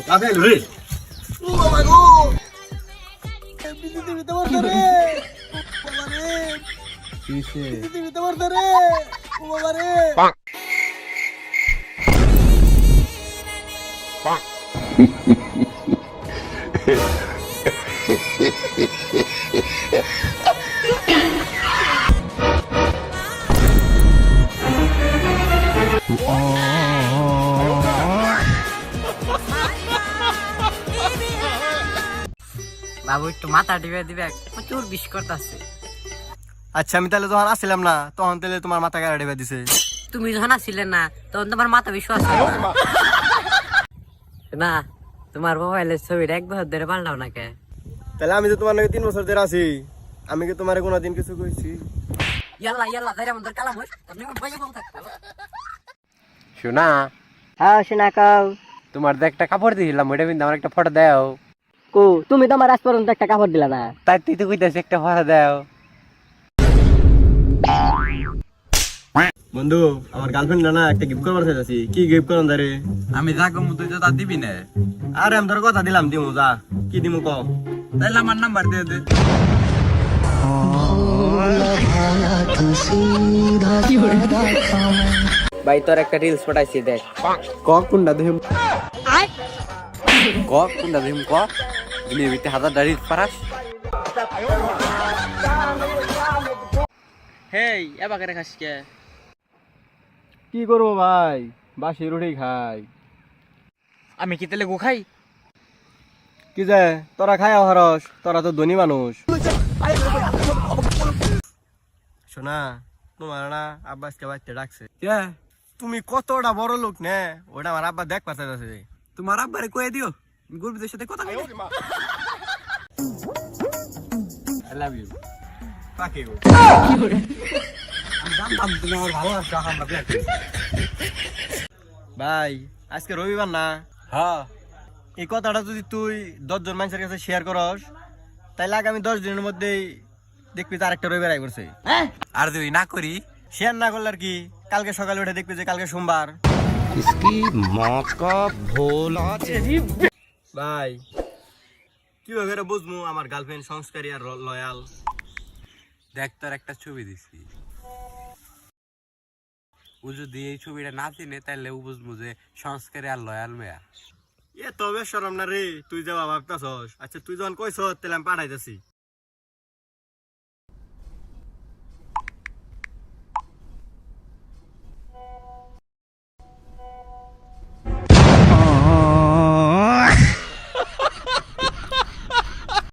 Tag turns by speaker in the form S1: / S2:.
S1: কাকে রে ও বাবা গো বিদ্যুৎ দিতে পারছ রে বাবা রে কিসে বিদ্যুৎ দিতে পারছ রে ও বাবা রে
S2: বাবু একটু মাথা টিপে দিবে প্রচুর বিষ করতেছে।
S1: আচ্ছা আমি তাহলে যখন আসছিলাম না তখন তাহলে তোমার মাথা গাড়ি ঢেবে দিছে।
S2: তুমি যখন আসছিলে না তখন তোমার মাথা বিশ্বাস না। তোমার মোবাইলের ছবিটা এক বছর ধরে পাল্টাও না কে?
S1: তাহলে আমি তো তোমার নাকি 3 বছর ধরে আছি, আমি কি তোমার কোনোদিন কিছু কইছি?
S2: ইয়াল্লা ইয়াল্লা ধরে আমাদের কালাম হইছ আপনি বাইরে বল থাকতে।
S3: শোনা,
S4: হ্যাঁ শোনা কাও।
S3: তোমার তো একটা কাপড় দিয়েছিলাম, ওইটা কিন্তু আমার একটা ফটো দাও।
S4: কো তুমি তো আমার আজ পর্যন্ত একটা কাপড় দিলা না।
S3: তাই তুই তো কইতাছিস একটা ফটো দাও।
S1: বন্ধু আমার গার্লফ্রেন্ড না একটা গিফট করবার চাইছি, কি গিফট করন দারে?
S5: আমি যা কমু তুই তো তা দিবি না।
S1: আরে আমি তোর কথা দিলাম দিমু, যা কি দিমু ক।
S5: তাইলে আমার নাম্বার দিয়ে দে।
S2: ভাই তোর একটা রিলস পাঠাইছি দেখ।
S3: ক কোনটা দেম? ক কোনটা দেম ক? দুনিয়া ভিতরে হাজার দাড়ি পারাস।
S2: হেই এবার করে খাস কে?
S1: কি করবো ভাই, বাসি রুটি খাই।
S2: আমি কি তেলে গো খাই?
S1: কি যে তোরা খাই হরস, তোরা তো ধনী মানুষ। শোনা, তোমার না আব্বা আজকে বাড়িতে ডাকছে। তুমি কতটা বড় লোক নে ওটা আমার আব্বা দেখ পাচ্ছে।
S5: তোমার আব্বারে কয়ে দিও গরিবদের সাথে কথা কই।
S1: I love you. কাকে গো?
S5: জানতাম তুমি আমার ভালো লাগছে আমরা বিয়ে করি।
S1: ভাই আজকে রবিবার না,
S5: হ্যাঁ
S1: এই কথাটা যদি তুই 10 জন মানুষের কাছে শেয়ার করস তাহলে আগামী 10 দিনের মধ্যেই দেখবি যে আরেকটা রবিবার আই করছে।
S5: আর যদি না করি
S1: শেয়ার না করলে আর কি, কালকে সকালে উঠে দেখবি যে কালকে সোমবার। ভাই কিভাবে করে বুঝবো আমার গার্লফ্রেন্ড সংস্কারী আর লয়াল?
S3: দেখ তোর একটা ছবি দিছি, ও যদি এই ছবিটা না চিনে তাহলে ও বুঝবো যে সংস্কারী আর লয়াল মেয়া।
S1: এ তবে শরম না রে, তুই যা ভাবতাছস। আচ্ছা তুই যখন কইছস তাহলে আমি পাঠাইতেছি।